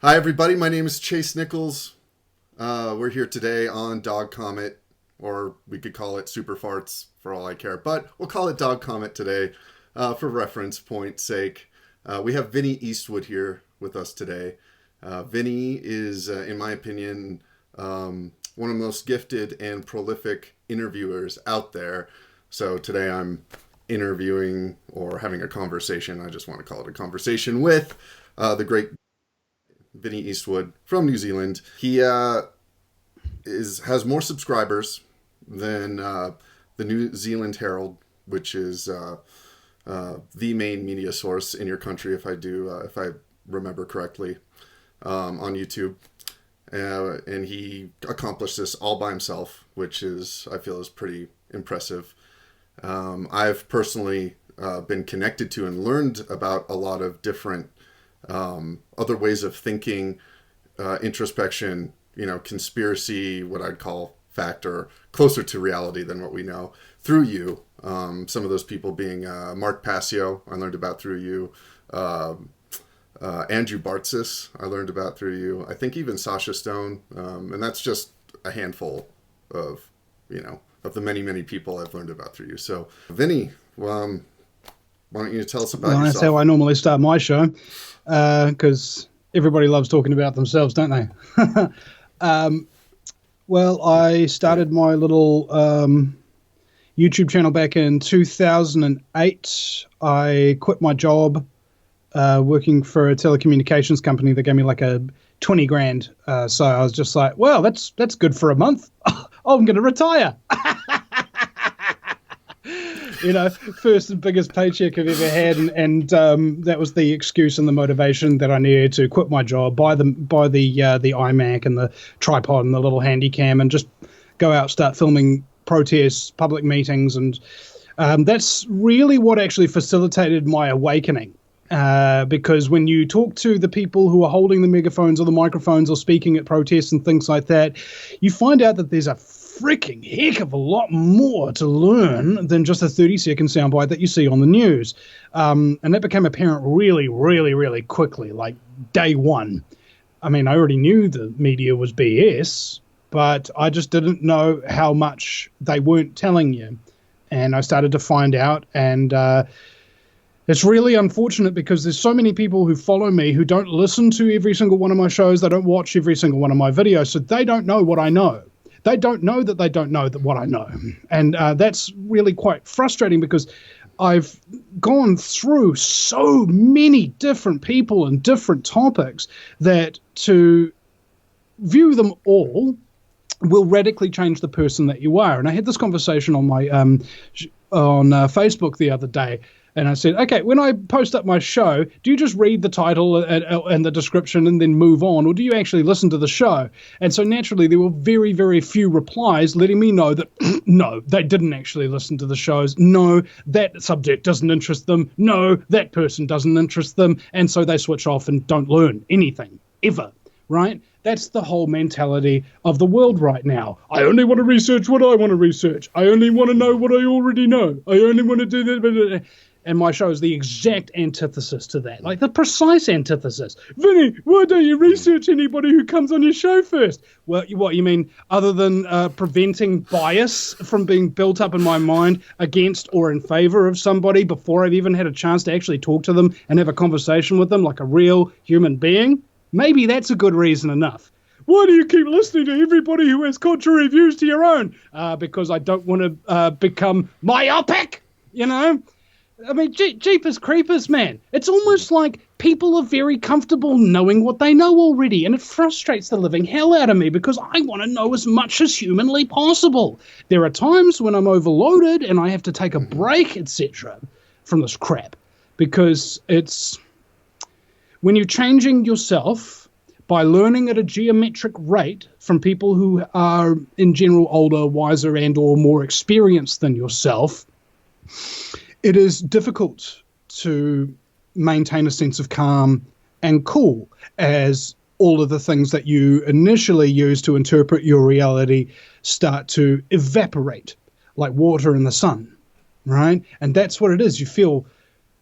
Hi, everybody. My name is Chase Nichols. We're here today on Dog Comet, or we could call it Super Farts for all I care, but we'll call it Dog Comet today for reference point sake. We have Vinny Eastwood here with us today. Vinny is, in my opinion, one of the most gifted and prolific interviewers out there. So today I'm interviewing or having a conversation. I just want to call it a conversation with the great Vinny Eastwood from New Zealand. He has more subscribers than the New Zealand Herald, which is the main media source in your country, if I remember correctly, on YouTube. And he accomplished this all by himself, which I feel is pretty impressive. I've personally been connected to and learned about a lot of different other ways of thinking, introspection, conspiracy, what I'd call fact, or closer to reality than what we know through you. Some of those people being Mark Passio, I learned about through you. Andrew Bartzis, I learned about through you. I think even Sasha Stone, and that's just a handful of the many, many people I've learned about through you. So, Vinny, why don't you tell us about yourself? That's how I normally start my show, because everybody loves talking about themselves, don't they? Well, I started my little YouTube channel back in 2008. I quit my job working for a telecommunications company that gave me like a 20 grand. So I was just like, well, that's good for a month. I'm going to retire. First and biggest paycheck I've ever had, and that was the excuse and the motivation that I needed to quit my job, buy the iMac and the tripod and the little handy cam, and just go out, start filming protests, public meetings, and that's really what actually facilitated my awakening. Because when you talk to the people who are holding the megaphones or the microphones or speaking at protests and things like that, you find out that there's a freaking heck of a lot more to learn than just a 30-second soundbite that you see on the news. And that became apparent really, really, really quickly, like day one. I mean, I already knew the media was BS, but I just didn't know how much they weren't telling you. And I started to find out, and it's really unfortunate because there's so many people who follow me who don't listen to every single one of my shows. They don't watch every single one of my videos, so they don't know what I know. They don't know that they don't know what I know. And that's really quite frustrating because I've gone through so many different people and different topics that to view them all will radically change the person that you are. And I had this conversation on my on Facebook the other day. And I said, okay, when I post up my show, do you just read the title and the description and then move on? Or do you actually listen to the show? And so naturally, there were very, very few replies letting me know that, no, they didn't actually listen to the shows. No, that subject doesn't interest them. No, that person doesn't interest them. And so they switch off and don't learn anything, ever, right? That's the whole mentality of the world right now. I only want to research what I want to research. I only want to know what I already know. I only want to do that. And my show is the exact antithesis to that, like the precise antithesis. Vinny, why don't you research anybody who comes on your show first? Well, what you mean, other than preventing bias from being built up in my mind against or in favor of somebody before I've even had a chance to actually talk to them and have a conversation with them like a real human being? Maybe that's a good reason enough. Why do you keep listening to everybody who has contrary views to your own? Because I don't want to become myopic, I mean, jeepers creepers, man. It's almost like people are very comfortable knowing what they know already, and it frustrates the living hell out of me because I want to know as much as humanly possible. There are times when I'm overloaded and I have to take a break, etc., from this crap, because it's when you're changing yourself by learning at a geometric rate from people who are, in general, older, wiser, and or more experienced than yourself, it is difficult to maintain a sense of calm and cool as all of the things that you initially use to interpret your reality start to evaporate like water in the sun, right? And that's what it is. You feel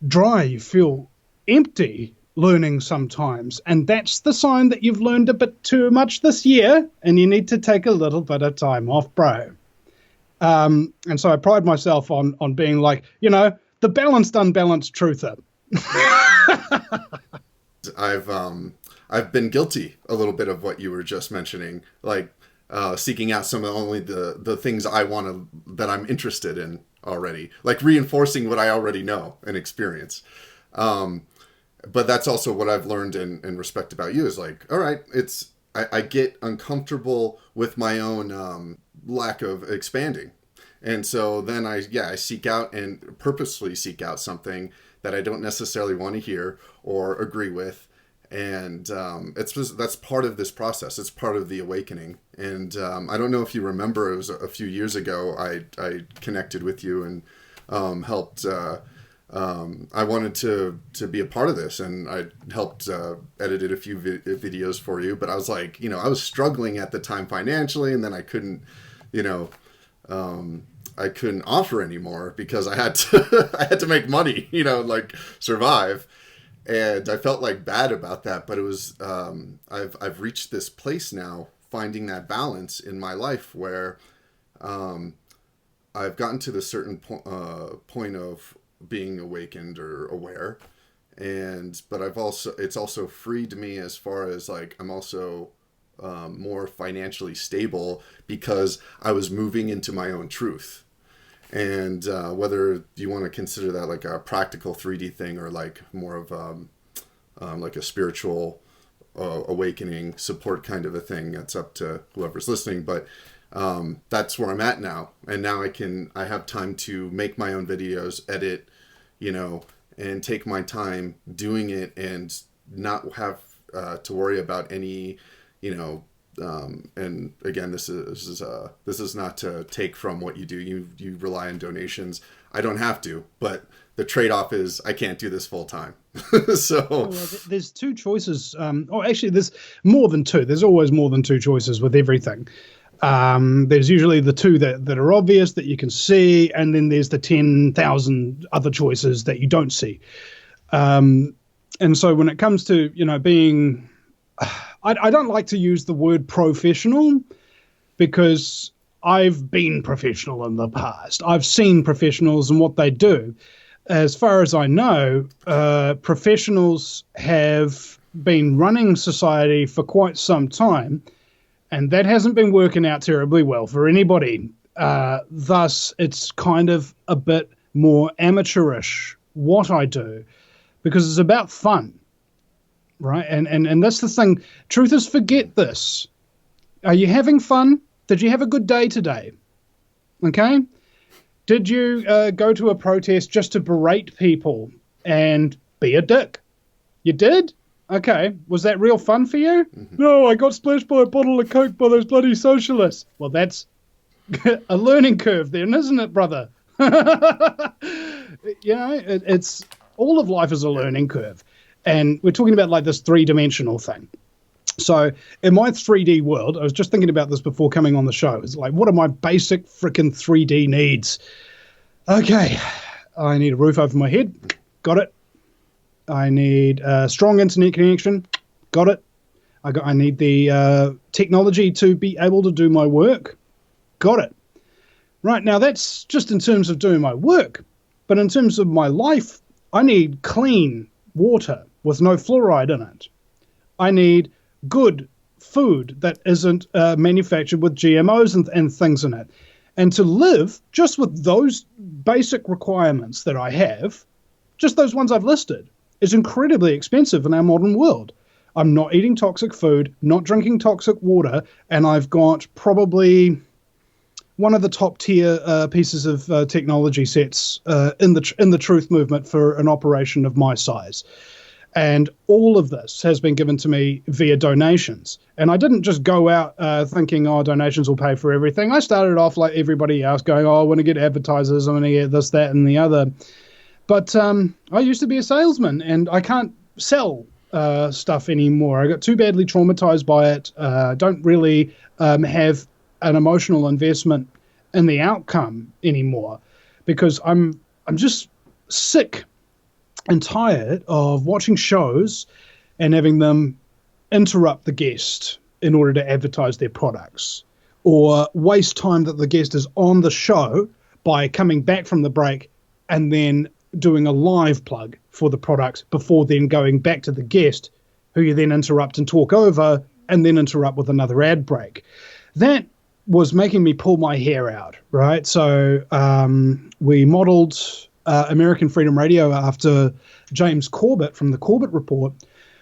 dry, you feel empty, learning sometimes. And that's the sign that you've learned a bit too much this year and you need to take a little bit of time off, bro. And so I pride myself on being like, the balanced, unbalanced truther. I've been guilty a little bit of what you were just mentioning, like seeking out some of only the things I want to, that I'm interested in already, like reinforcing what I already know and experience. But that's also what I've learned and respect about you is like, all right, I get uncomfortable with my own lack of expanding. And so then I seek out and purposely seek out something that I don't necessarily want to hear or agree with. And that's part of this process. It's part of the awakening. And I don't know if you remember, it was a few years ago, I connected with you and helped. I wanted to be a part of this, and I helped edited a few videos for you. But I was like, I was struggling at the time financially, and then I couldn't, I couldn't offer anymore because I had to make money, like survive. And I felt like bad about that, but it was I've reached this place now, finding that balance in my life where I've gotten to the certain point of being awakened or aware, but it's also freed me as far as like I'm also more financially stable because I was moving into my own truth. And whether you want to consider that like a practical 3D thing or like more of like a spiritual awakening support kind of a thing, that's up to whoever's listening. But that's where I'm at now. And now I have time to make my own videos, edit, and take my time doing it and not have to worry about any, and again, this is not to take from what you do. You rely on donations. I don't have to, but the trade-off is I can't do this full time. So well, there's two choices. Actually, there's more than two. There's always more than two choices with everything. There's usually the two that are obvious that you can see, and then there's the 10,000 other choices that you don't see. And so when it comes to, being, I don't like to use the word professional because I've been professional in the past. I've seen professionals and what they do. As far as I know, professionals have been running society for quite some time, and that hasn't been working out terribly well for anybody. Thus, it's kind of a bit more amateurish what I do because it's about fun, right? And that's the thing. Truthers forget this. Are you having fun? Did you have a good day today? Okay? Did you go to a protest just to berate people and be a dick? You did? Okay. Was that real fun for you? Mm-hmm. No, I got splashed by a bottle of Coke by those bloody socialists. Well, that's a learning curve then, isn't it, brother? It's all of life is a learning curve. And we're talking about like this three-dimensional thing. So in my 3D world, I was just thinking about this before coming on the show. It's like, what are my basic freaking 3D needs? Okay, I need a roof over my head. Got it. I need a strong internet connection. Got it. I need the technology to be able to do my work. Got it. Right, now that's just in terms of doing my work. But in terms of my life, I need clean water with no fluoride in it. I need good food that isn't manufactured with GMOs and things in it. And to live just with those basic requirements that I have, just those ones I've listed, is incredibly expensive in our modern world. I'm not eating toxic food, not drinking toxic water, and I've got probably one of the top tier pieces of technology sets in the truth movement for an operation of my size. And all of this has been given to me via donations. And I didn't just go out thinking, donations will pay for everything. I started off like everybody else going, I want to get advertisers, I want to get this, that, and the other. But I used to be a salesman, and I can't sell stuff anymore. I got too badly traumatized by it. Don't really have an emotional investment in the outcome anymore because I'm just sick and tired of watching shows and having them interrupt the guest in order to advertise their products, or waste time that the guest is on the show by coming back from the break and then doing a live plug for the products before then going back to the guest, who you then interrupt and talk over and then interrupt with another ad break. That was making me pull my hair out, right? So we modeled American Freedom Radio after James Corbett from the Corbett Report,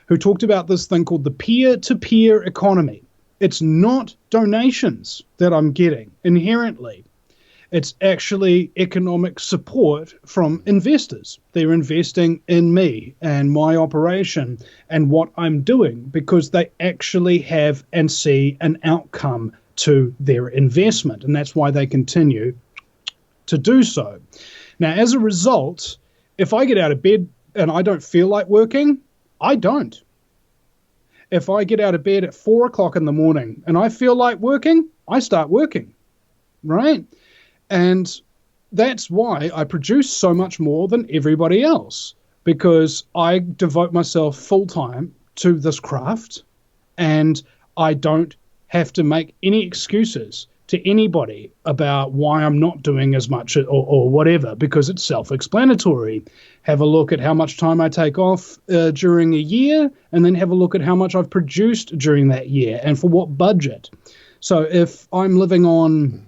who talked about this thing called the peer-to-peer economy. It's not donations that I'm getting inherently. It's actually economic support from investors. They're investing in me and my operation and what I'm doing because they actually have and see an outcome to their investment. And that's why they continue to do so. Now, as a result, if I get out of bed and I don't feel like working, I don't. If I get out of bed at 4 o'clock in the morning and I feel like working, I start working, right? And that's why I produce so much more than everybody else, because I devote myself full time to this craft and I don't have to make any excuses to anybody about why I'm not doing as much or whatever, because it's self-explanatory. Have a look at how much time I take off during a year, and then have a look at how much I've produced during that year and for what budget. So if I'm living on,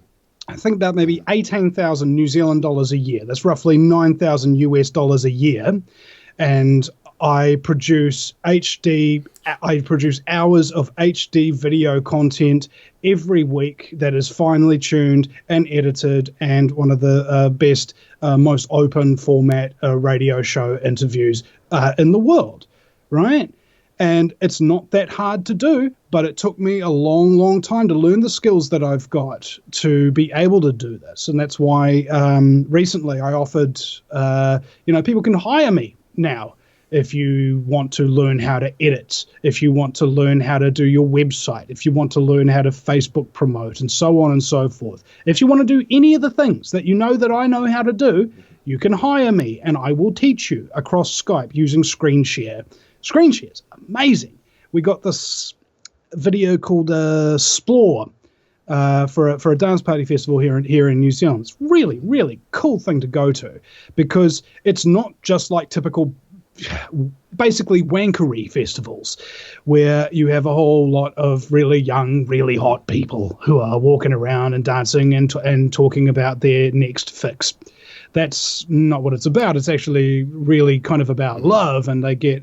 I think about maybe 18,000 New Zealand dollars a year, that's roughly 9,000 US dollars a year, and I produce hours of HD video content every week that is finely tuned and edited, and one of the best, most open format radio show interviews in the world, right? And it's not that hard to do, but it took me a long, long time to learn the skills that I've got to be able to do this. And that's why recently I offered, people can hire me now. If you want to learn how to edit, if you want to learn how to do your website, if you want to learn how to Facebook promote, and so on and so forth. If you want to do any of the things that you know that I know how to do, you can hire me and I will teach you across Skype using screen share. Screen share's amazing. We got this video called Splore for a dance party festival here in New Zealand. It's really, really cool thing to go to, because it's not just like typical basically wankery festivals where you have a whole lot of really young, really hot people who are walking around and dancing and talking about their next fix. That's not what it's about. It's actually really kind of about love, and they get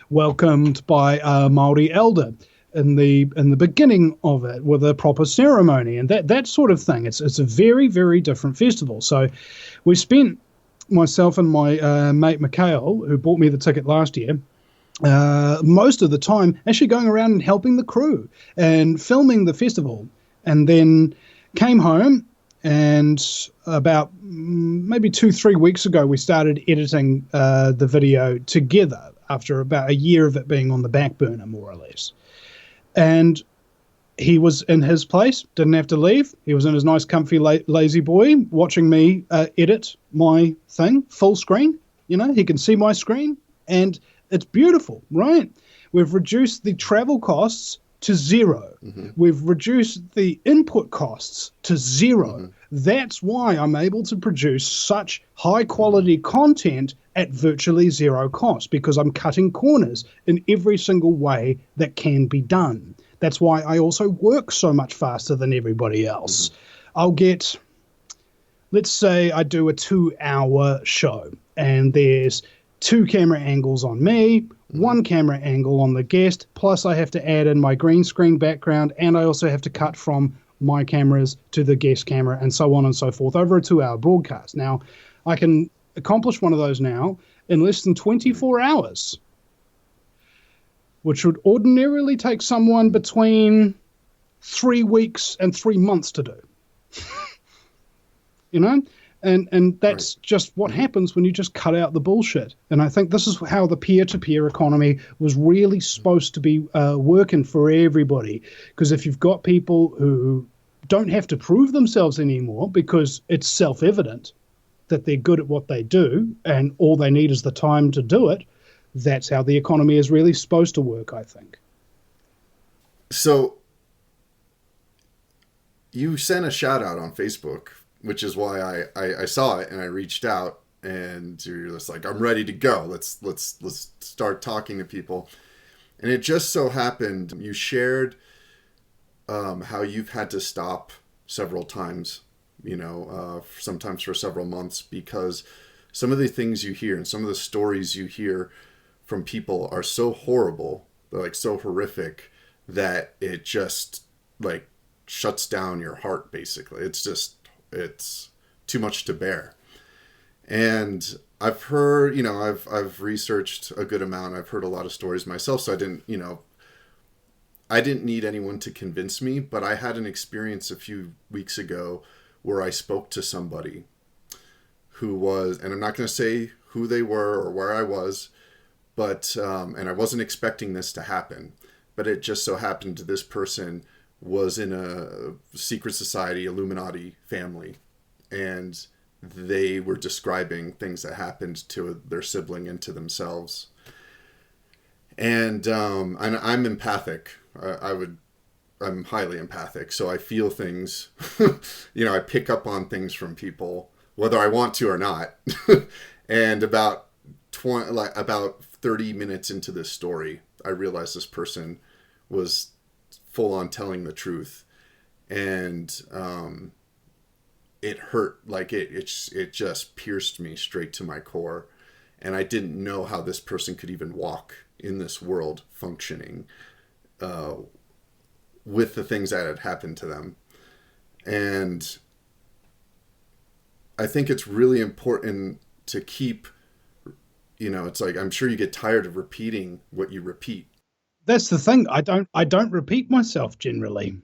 welcomed by a Māori elder in the beginning of it with a proper ceremony and that sort of thing. It's a very, very different festival. So we spent, myself and my mate Mikhail, who bought me the ticket last year, most of the time actually going around and helping the crew and filming the festival, and then came home, and about maybe 2-3 weeks ago we started editing the video together after about a year of it being on the back burner, more or less. And he was in his place, didn't have to leave. He was in his nice, comfy, lazy boy, watching me edit my thing, full screen. He can see my screen, and it's beautiful, right? We've reduced the travel costs to zero. Mm-hmm. We've reduced the input costs to zero. Mm-hmm. That's why I'm able to produce such high-quality content at virtually zero cost, because I'm cutting corners in every single way that can be done. That's why I also work so much faster than everybody else. I'll get, let's say I do a 2-hour show and there's 2 camera angles on me, 1 camera angle on the guest, plus I have to add in my green screen background, and I also have to cut from my cameras to the guest camera, and so on and so forth over a 2-hour broadcast. Now, I can accomplish one of those now in less than 24 hours. Which would ordinarily take someone between 3 weeks and 3 months to do. And that's right. Just what happens when you just cut out the bullshit. And I think this is how the peer-to-peer economy was really supposed to be working for everybody. Because if you've got people who don't have to prove themselves anymore because it's self-evident that they're good at what they do and all they need is the time to do it, that's how the economy is really supposed to work, I think. So you sent a shout out on Facebook, which is why I saw it and I reached out, and you're just like, I'm ready to go. Let's start talking to people. And it just so happened you shared how you've had to stop several times, sometimes for several months, because some of the things you hear and some of the stories you hear from people are so horrible, they're like so horrific, that it just like shuts down your heart, basically. It's too much to bear. And I've heard, I've researched a good amount. I've heard a lot of stories myself, so I didn't need anyone to convince me, but I had an experience a few weeks ago where I spoke to somebody who was, and I'm not going to say who they were or where I was, but, and I wasn't expecting this to happen, but it just so happened this person was in a secret society, Illuminati family, and they were describing things that happened to their sibling and to themselves. And I'm empathic. I'm highly empathic, so I feel things. I pick up on things from people, whether I want to or not. And about 30 minutes into this story, I realized this person was full on telling the truth, and it hurt. Like it just pierced me straight to my core, and I didn't know how this person could even walk in this world functioning with the things that had happened to them. And I think it's really important to keep, it's like, I'm sure you get tired of repeating what you repeat. That's the thing. I don't repeat myself generally,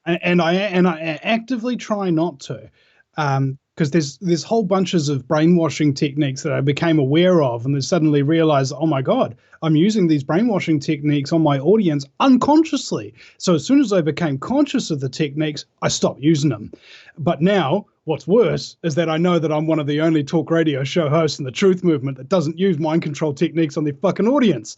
and I actively try not to, because there's whole bunches of brainwashing techniques that I became aware of, and then suddenly realized, oh my God, I'm using these brainwashing techniques on my audience unconsciously. So as soon as I became conscious of the techniques, I stopped using them. But now, what's worse is that I know that I'm one of the only talk radio show hosts in the truth movement that doesn't use mind control techniques on their fucking audience.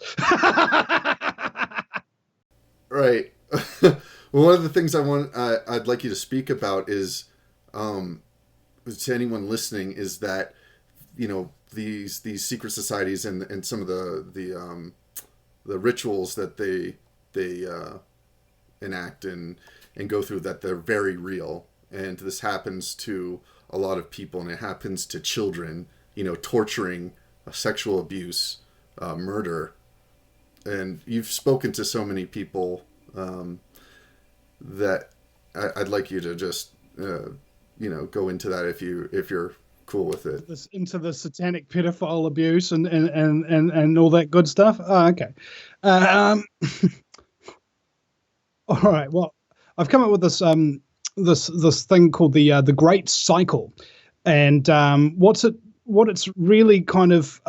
Right. Well, one of the things I'd like you to speak about is, to anyone listening, is that, these secret societies and some of the rituals that they enact and go through, that they're very real. And this happens to a lot of people, and it happens to children, torturing, sexual abuse, murder. And you've spoken to so many people that I'd like you to just go into that if you're cool with it. Into the satanic pedophile abuse and all that good stuff. Oh, okay. All right. Well, I've come up with this this thing called the Great Cycle, and what it's really kind of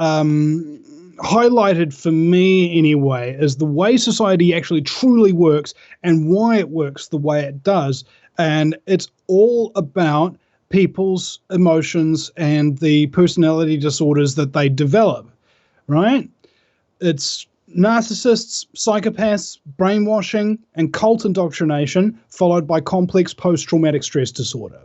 highlighted for me anyway is the way society actually truly works and why it works the way it does. And it's all about people's emotions and the personality disorders that they develop, right? It's narcissists, psychopaths, brainwashing, and cult indoctrination, followed by complex post-traumatic stress disorder.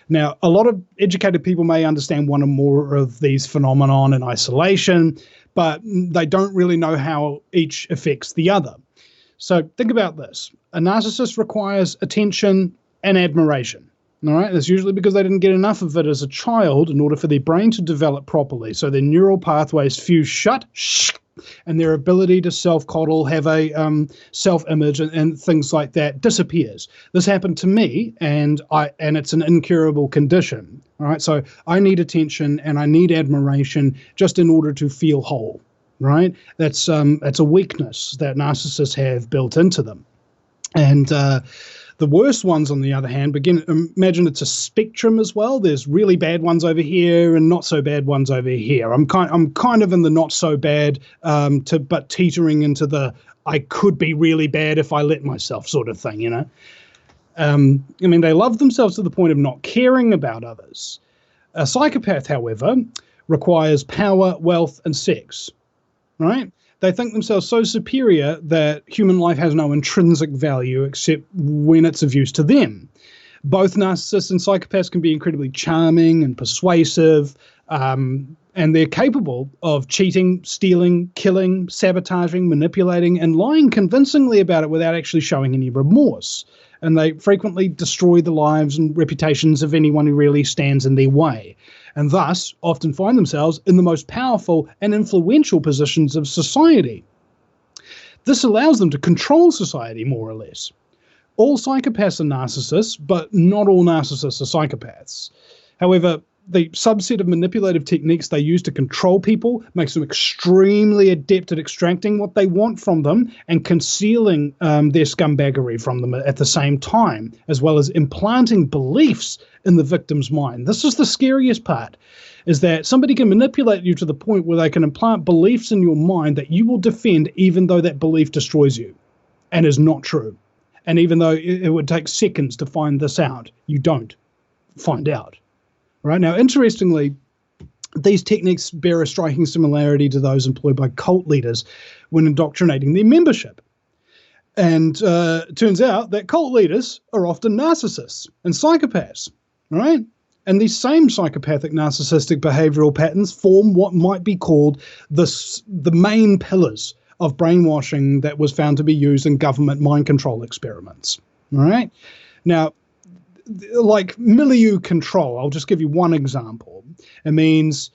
Now, a lot of educated people may understand one or more of these phenomenon in isolation, but they don't really know how each affects the other. So think about this. A narcissist requires attention and admiration. All right, that's usually because they didn't get enough of it as a child in order for their brain to develop properly. So their neural pathways fuse shut, and their ability to self-coddle, have a self-image, and things like that disappears. This happened to me, and it's an incurable condition. All right, so I need attention and I need admiration just in order to feel whole. Right, that's a weakness that narcissists have built into them, and the worst ones, on the other hand, imagine it's a spectrum as well. There's really bad ones over here and not so bad ones over here. I'm kind of in the not so bad, but teetering into the I could be really bad if I let myself sort of thing, I mean, they love themselves to the point of not caring about others. A psychopath, however, requires power, wealth, and sex, right? They think themselves so superior that human life has no intrinsic value except when it's of use to them. Both narcissists and psychopaths can be incredibly charming and persuasive, and they're capable of cheating, stealing, killing, sabotaging, manipulating, and lying convincingly about it without actually showing any remorse. And they frequently destroy the lives and reputations of anyone who really stands in their way, and thus often find themselves in the most powerful and influential positions of society. This allows them to control society more or less. All psychopaths are narcissists, but not all narcissists are psychopaths. However, the subset of manipulative techniques they use to control people makes them extremely adept at extracting what they want from them and concealing their scumbaggery from them at the same time, as well as implanting beliefs in the victim's mind. This is the scariest part, is that somebody can manipulate you to the point where they can implant beliefs in your mind that you will defend even though that belief destroys you and is not true. And even though it would take seconds to find this out, you don't find out. Right now, interestingly, these techniques bear a striking similarity to those employed by cult leaders when indoctrinating their membership. And turns out that cult leaders are often narcissists and psychopaths, right? And these same psychopathic narcissistic behavioral patterns form what might be called the main pillars of brainwashing that was found to be used in government mind control experiments, all right? Now, like milieu control, I'll just give you one example. It means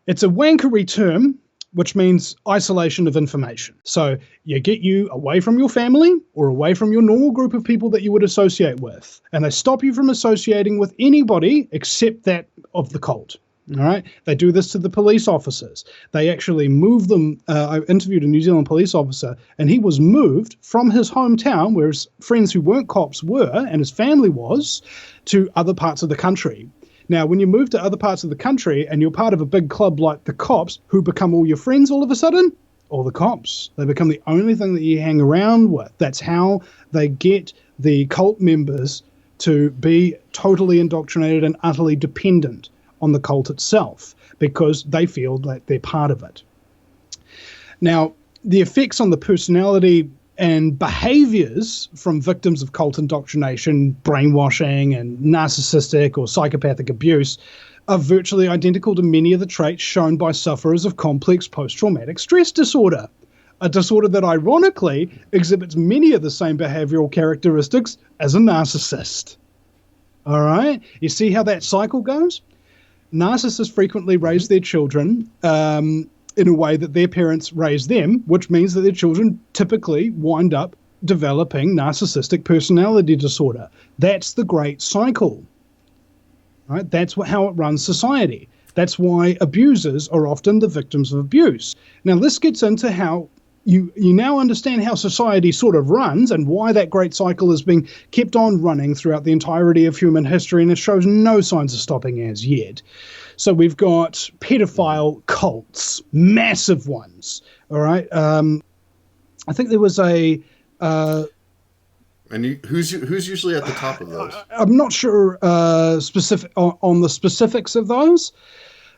it's a wankery term, which means isolation of information. So you get you away from your family or away from your normal group of people that you would associate with, and they stop you from associating with anybody except that of the cult. All right. They do this to the police officers. They actually move them. I interviewed a New Zealand police officer, and he was moved from his hometown, where his friends who weren't cops were, and his family was, to other parts of the country. Now, when you move to other parts of the country and you're part of a big club like the cops, who become all your friends all of a sudden? All the cops. They become the only thing that you hang around with. That's how they get the cult members to be totally indoctrinated and utterly dependent on the cult itself, because they feel that they're part of it. Now, the effects on the personality and behaviors from victims of cult indoctrination, brainwashing, and narcissistic or psychopathic abuse are virtually identical to many of the traits shown by sufferers of complex post-traumatic stress disorder, a disorder that ironically exhibits many of the same behavioral characteristics as a narcissist. All right? You see how that cycle goes? Narcissists frequently raise their children in a way that their parents raise them, which means that their children typically wind up developing narcissistic personality disorder. That's the great cycle. Right? That's how it runs society. That's why abusers are often the victims of abuse. Now, this gets into how you now understand how society sort of runs and why that great cycle is being kept on running throughout the entirety of human history, and it shows no signs of stopping as yet. So we've got pedophile cults, massive ones, all right? I think there was a... who's usually at the top of those? I'm not sure specific on the specifics of those,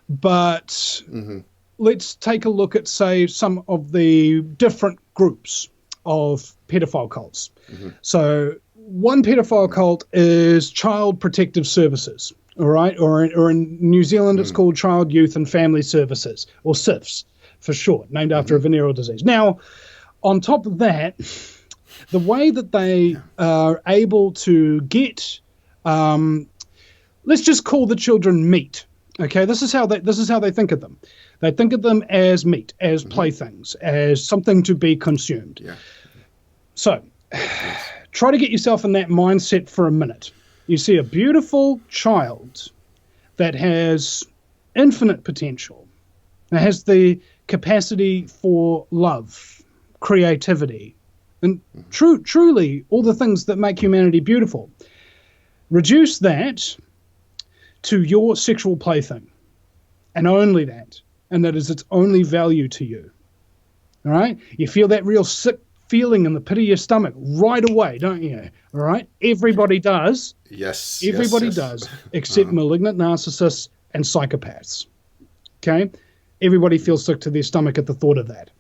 but... Mm-hmm. Let's take a look at, say, some of the different groups of pedophile cults. Mm-hmm. So one pedophile cult is Child Protective Services, all right? Or in New Zealand, it's called Child, Youth and Family Services, or CYFS for short, named after a venereal disease. Now, on top of that, the way that they are able to get, let's just call the children meat. Okay, this is how they think of them. They think of them as meat, as playthings, as something to be consumed. Yeah. So, try to get yourself in that mindset for a minute. You see a beautiful child that has infinite potential, that has the capacity for love, creativity, and truly all the things that make humanity beautiful. Reduce that to your sexual plaything, and only that, and that is its only value to you. All right? You feel that real sick feeling in the pit of your stomach right away, don't you? All right? Everybody does. Yes. Everybody yes. does, except malignant narcissists and psychopaths. Okay? Everybody feels sick to their stomach at the thought of that.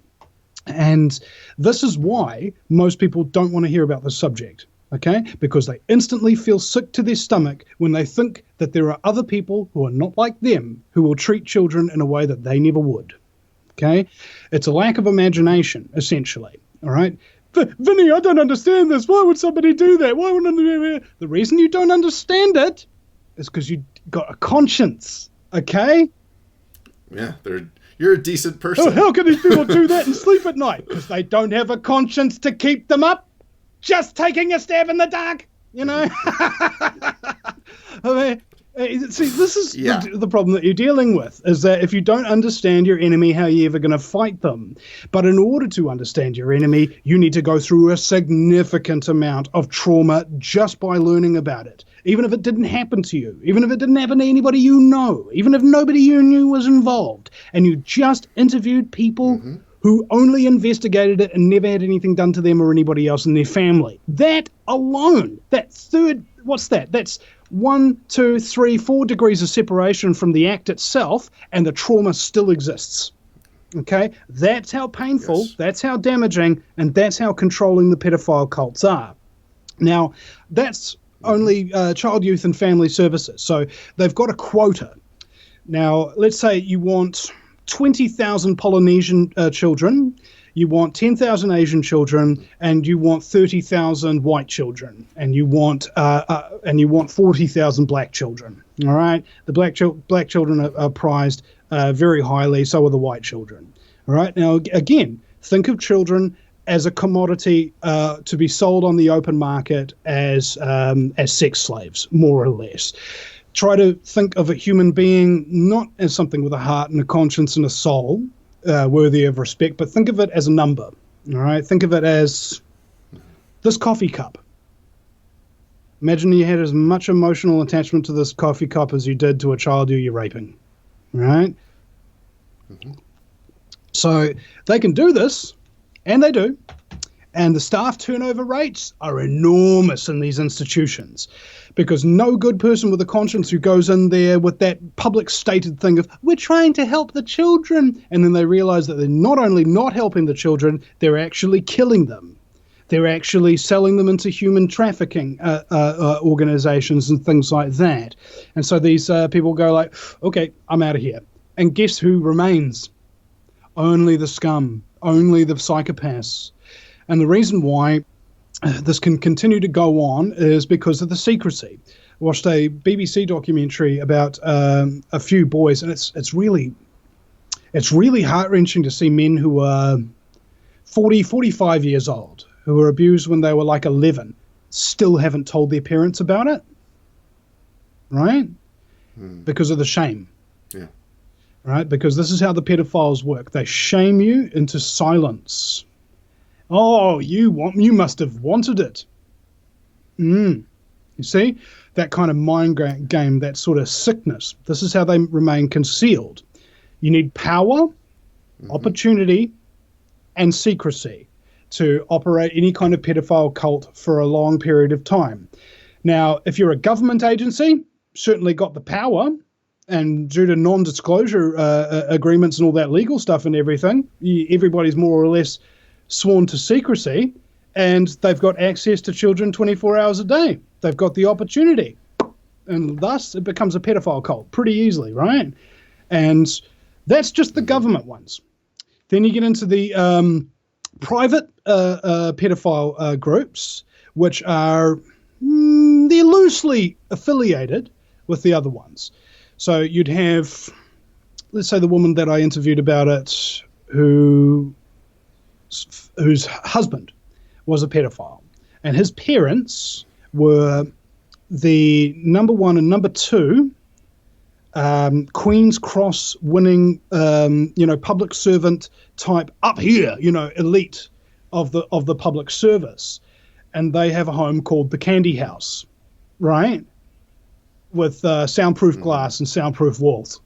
And this is why most people don't want to hear about this subject. Okay? Because they instantly feel sick to their stomach when they think that there are other people who are not like them who will treat children in a way that they never would. Okay? It's a lack of imagination, essentially. All right? Vinny, I don't understand this. Why would somebody do that? Why would I do that? The reason you don't understand it is because you got a conscience. Okay? Yeah, you're a decent person. Oh, how can these people do that and sleep at night? Because they don't have a conscience to keep them up. Just taking a stab in the dark, you know? I mean, see, this is the problem that you're dealing with, is that if you don't understand your enemy, how are you ever going to fight them? But in order to understand your enemy, you need to go through a significant amount of trauma just by learning about it. Even if it didn't happen to you, even if it didn't happen to anybody you know, even if nobody you knew was involved, and you just interviewed people who only investigated it and never had anything done to them or anybody else in their family. That alone, that's 1, 2, 3, 4 degrees of separation from the act itself, and the trauma still exists. Okay? That's how painful, that's how damaging, and that's how controlling the pedophile cults are. Now, that's only child, youth, and family services. So they've got a quota. Now, let's say you want 20,000 Polynesian children, you want 10,000 Asian children, and you want 30,000 white children, and you want 40,000 black children. All right, the black children are prized very highly. So are the white children. All right. Now again, think of children as a commodity to be sold on the open market as sex slaves, more or less. Try to think of a human being not as something with a heart and a conscience and a soul worthy of respect, but think of it as a number. All right, think of it as this coffee cup. Imagine you had as much emotional attachment to this coffee cup as you did to a child who you're raping. All right? So they can do this, and they do. And the staff turnover rates are enormous in these institutions, because no good person with a conscience who goes in there with that public stated thing of, we're trying to help the children, and then they realize that they're not only not helping the children, they're actually killing them. They're actually selling them into human trafficking organizations and things like that. And so these people go like, okay, I'm out of here. And guess who remains? Only the scum, only the psychopaths. And the reason why this can continue to go on is because of the secrecy. I watched a BBC documentary about a few boys, and it's really heart-wrenching to see men who are 40, 45 years old, who were abused when they were like 11, still haven't told their parents about it, right? Because of the shame. Yeah. Right? Because this is how the pedophiles work. They shame you into silence. Oh, you must have wanted it. You see? That kind of mind game, that sort of sickness. This is how they remain concealed. You need power, opportunity, and secrecy to operate any kind of pedophile cult for a long period of time. Now, if you're a government agency, certainly got the power, and due to non-disclosure agreements and all that legal stuff and everything, everybody's more or less sworn to secrecy, and they've got access to children 24 hours a day. They've got the opportunity, and thus it becomes a pedophile cult pretty easily, right? And that's just the government ones. Then you get into the private pedophile groups, which are they're loosely affiliated with the other ones. So you'd have, let's say, the woman that I interviewed about it, whose husband was a pedophile, and his parents were the number 1 and number 2 Queen's Cross winning, public servant type up here, elite of the public service, and they have a home called the Candy House, right, with soundproof glass and soundproof walls.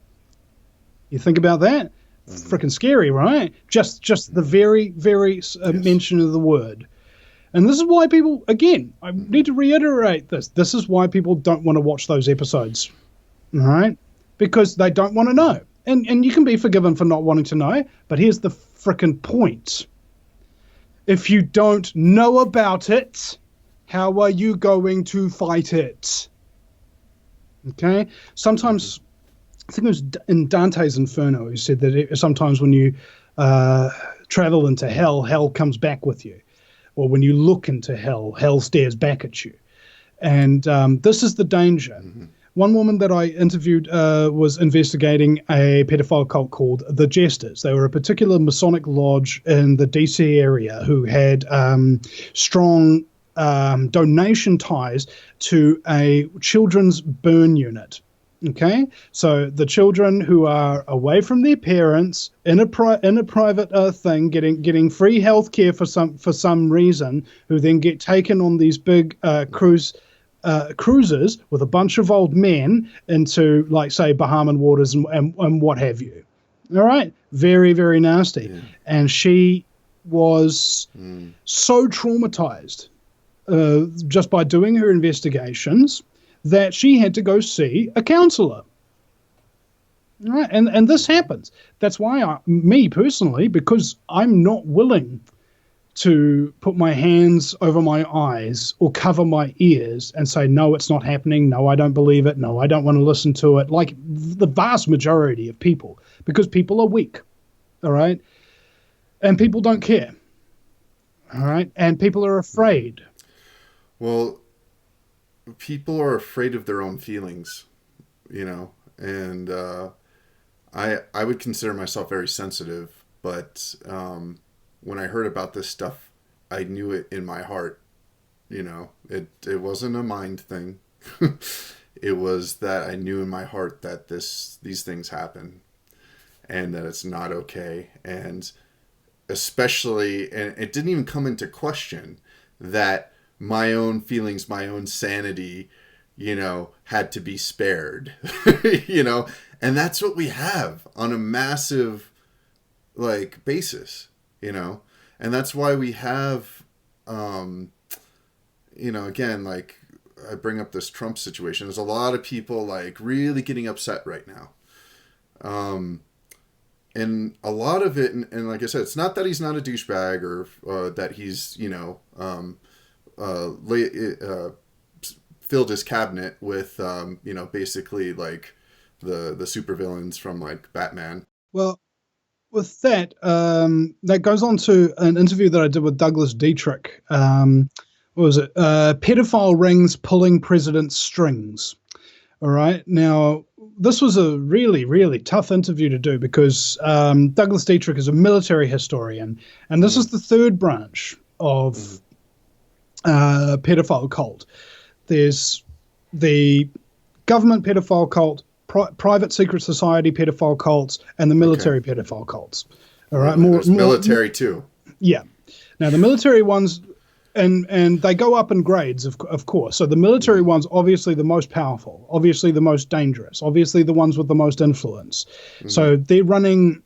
You think about that? freaking scary, right? Just the very, very mention of the word. And this is why people, again, I need to reiterate this. This is why people don't want to watch those episodes, all right? Because they don't want to know. And you can be forgiven for not wanting to know, but here's the frickin' point. If you don't know about it, how are you going to fight it? Okay? Sometimes, I think it was in Dante's Inferno, he said that sometimes when you travel into hell, hell comes back with you. Or when you look into hell, hell stares back at you. And this is the danger. One woman that I interviewed was investigating a pedophile cult called the Jesters. They were a particular Masonic lodge in the DC area who had strong donation ties to a children's burn unit. Okay, so the children who are away from their parents in a private thing, getting free health care for some reason, who then get taken on these big cruises with a bunch of old men into, like, say, Bahamian waters and what have you. All right, very, very nasty. Yeah. And she was so traumatized just by doing her investigations that she had to go see a counselor. Right? And this happens. That's why me personally, because I'm not willing to put my hands over my eyes or cover my ears and say, no, it's not happening. No, I don't believe it. No, I don't want to listen to it. Like the vast majority of people, because people are weak. All right. And people don't care. All right. And people are afraid. Well, people are afraid of their own feelings, and I would consider myself very sensitive, but when I heard about this stuff, I knew it in my heart. It wasn't a mind thing. It was that I knew in my heart that these things happen and that it's not okay. And especially, and it didn't even come into question that my own feelings, my own sanity, had to be spared, and that's what we have on a massive, basis, and that's why we have, again, I bring up this Trump situation. There's a lot of people really getting upset right now. And a lot of it, and like I said, it's not that he's not a douchebag or that he's, filled his cabinet with basically the supervillains from Batman. Well, with that, that goes on to an interview that I did with Douglas Dietrich. What was it? Pedophile rings pulling president's strings. All right. Now, this was a really, really tough interview to do because Douglas Dietrich is a military historian, and this is the third branch of pedophile cult. There's the government pedophile cult, private secret society pedophile cults, and the military pedophile cults. All right, more military too. Yeah. Now the military ones, and they go up in grades, of course. So the military ones, obviously the most powerful, obviously the most dangerous, obviously the ones with the most influence. So they're running.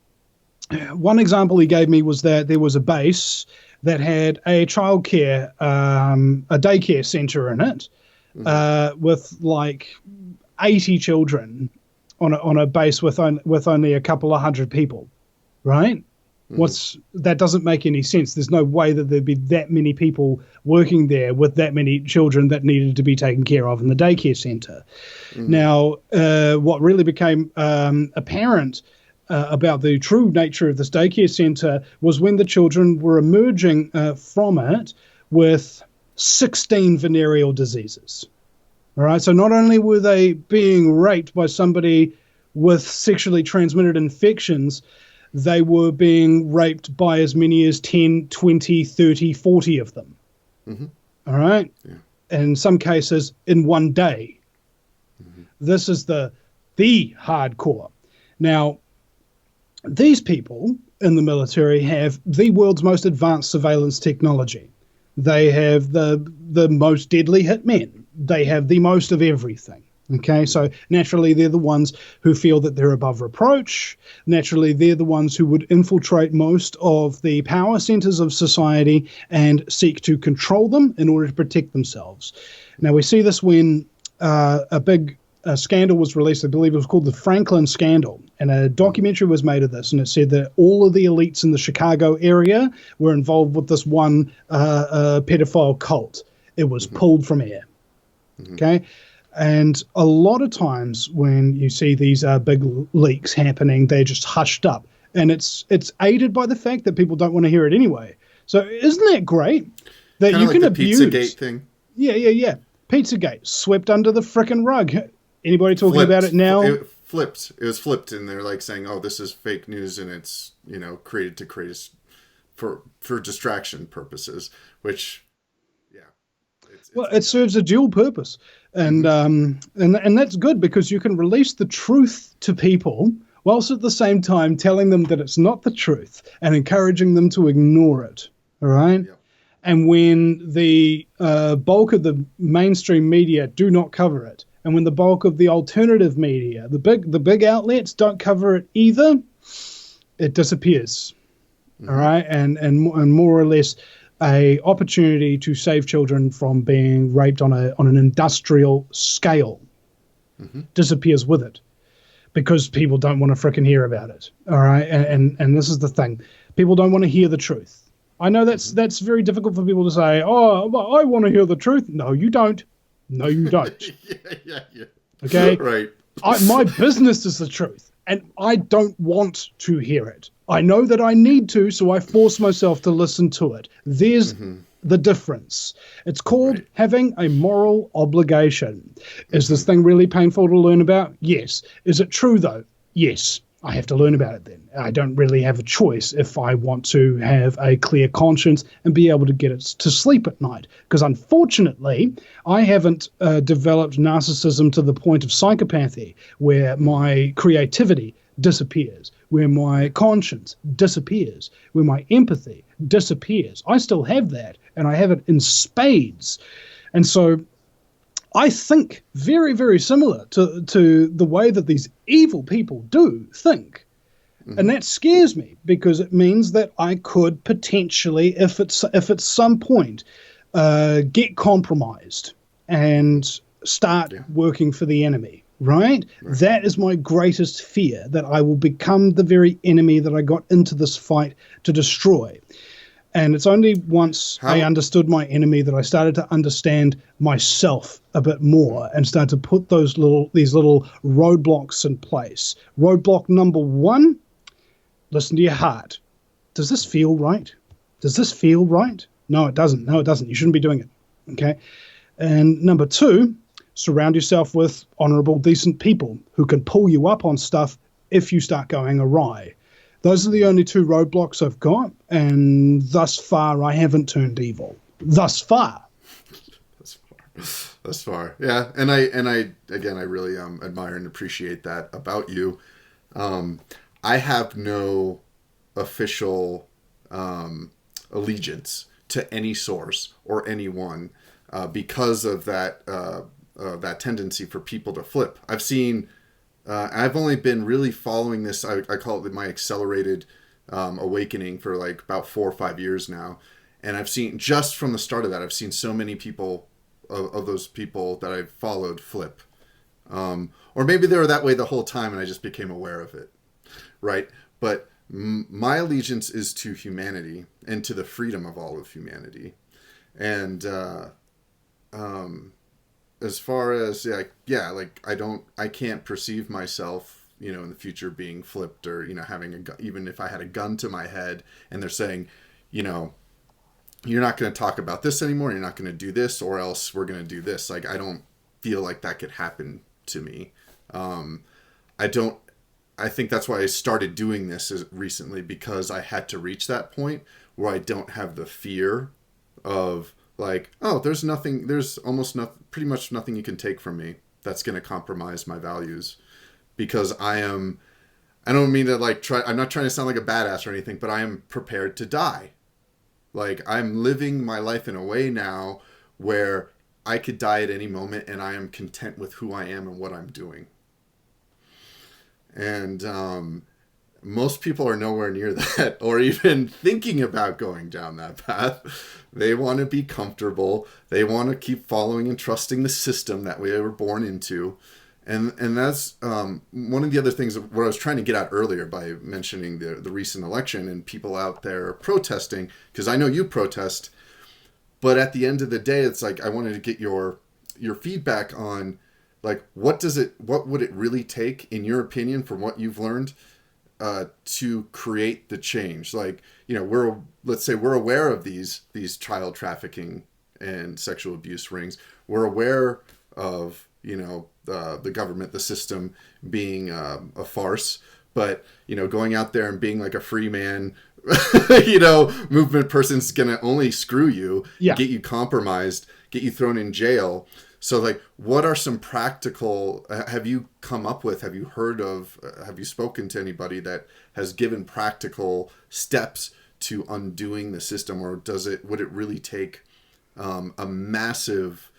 One example he gave me was that there was a base that had a childcare, a daycare center in it, with 80 children on a base with only a couple of hundred people, right? That doesn't make any sense. There's no way that there'd be that many people working there with that many children that needed to be taken care of in the daycare center. Now, what really became apparent about the true nature of this daycare center was when the children were emerging from it with 16 venereal diseases. All right, so not only were they being raped by somebody with sexually transmitted infections, they were being raped by as many as 10, 20, 30, 40 of them. All right? Yeah. In some cases, in one day. This is the hardcore. Now, these people in the military have the world's most advanced surveillance technology. They have the most deadly hitmen. They have the most of everything. Okay, so naturally they're the ones who feel that they're above reproach. Naturally, they're the ones who would infiltrate most of the power centers of society and seek to control them in order to protect themselves. Now, we see this when a big scandal was released. I believe it was called the Franklin Scandal, and a documentary was made of this, and it said that all of the elites in the Chicago area were involved with this one pedophile cult. It was pulled from air. Okay. And a lot of times when you see these big leaks happening, they're just hushed up. And it's aided by the fact that people don't want to hear it anyway. So isn't that great? That Kinda you like can the abuse. Pizzagate thing. Yeah. Pizzagate, swept under the frickin' rug. Anybody talking about it now? It was flipped, and they're like saying, "Oh, this is fake news, and it's created for distraction purposes." Which, Well, it serves a dual purpose, and that's good because you can release the truth to people whilst at the same time telling them that it's not the truth and encouraging them to ignore it. All right. Yeah. And when the bulk of the mainstream media do not cover it, and when the bulk of the alternative media, the big outlets don't cover it either, it disappears. All right, and more or less a opportunity to save children from being raped on an industrial scale disappears with it, because people don't want to frickin' hear about it. All right, and this is the thing, people don't want to hear the truth. I know that's very difficult for people to say, "Oh, I want to hear the truth." No, you don't. No, you don't. yeah. Okay, Right. my business is the truth, and I don't want to hear it. I know that I need to, so I force myself to listen to it. There's the difference. It's called having a moral obligation. Is this thing really painful to learn about? Yes. Is it true, though? Yes. I have to learn about it then. I don't really have a choice if I want to have a clear conscience and be able to get it to sleep at night. Because unfortunately, I haven't developed narcissism to the point of psychopathy, where my creativity disappears, where my conscience disappears, where my empathy disappears. I still have that, and I have it in spades. And so I think very, very similar to the way that these evil people do think. And that scares me, because it means that I could potentially, if at some point, get compromised and start working for the enemy, right? That is my greatest fear, that I will become the very enemy that I got into this fight to destroy. And it's only once I understood my enemy that I started to understand myself a bit more and start to put these little roadblocks in place. Roadblock number 1, listen to your heart. Does this feel right? Does this feel right? No, it doesn't. No, it doesn't. You shouldn't be doing it. Okay. And number 2, surround yourself with honorable, decent people who can pull you up on stuff if you start going awry. Those are the only 2 roadblocks I've got, and thus far I haven't turned evil. Thus far. Thus far. Yeah, and I again, I really admire and appreciate that about you. I have no official allegiance to any source or anyone because of that tendency for people to flip. I've only been really following this. I call it my accelerated awakening for like about 4 or 5 years now. And I've seen, just from the start of that, I've seen so many people of those people that I've followed flip. Or maybe they were that way the whole time and I just became aware of it. Right. But my allegiance is to humanity and to the freedom of all of humanity. And, as far as I can't perceive myself, in the future being flipped or, having even if I had a gun to my head and they're saying, you're not going to talk about this anymore. You're not going to do this, or else we're going to do this. Like, I don't feel like that could happen to me. I think that's why I started doing this recently, because I had to reach that point where I don't have the fear of, like, oh, there's pretty much nothing you can take from me that's going to compromise my values, because I don't mean to I'm not trying to sound like a badass or anything, but I am prepared to die. Like, I'm living my life in a way now where I could die at any moment and I am content with who I am and what I'm doing. And most people are nowhere near that or even thinking about going down that path. They want to be comfortable. They want to keep following and trusting the system that we were born into. And that's one of the other things what I was trying to get at earlier by mentioning the recent election and people out there protesting, because I know you protest, but at the end of the day, it's like I wanted to get your feedback on like what would it really take in your opinion from what you've learned to create the change? Like, you know, let's say we're aware of these child trafficking and sexual abuse rings. We're aware of, you know, the government, the system being a farce, but, you know, going out there and being like a free man, you know, movement person's going to only screw you, get you compromised, get you thrown in jail. So like, what are some practical, have you come up with, have you heard of, have you spoken to anybody that has given practical steps to undoing the system, or would it really take a massive,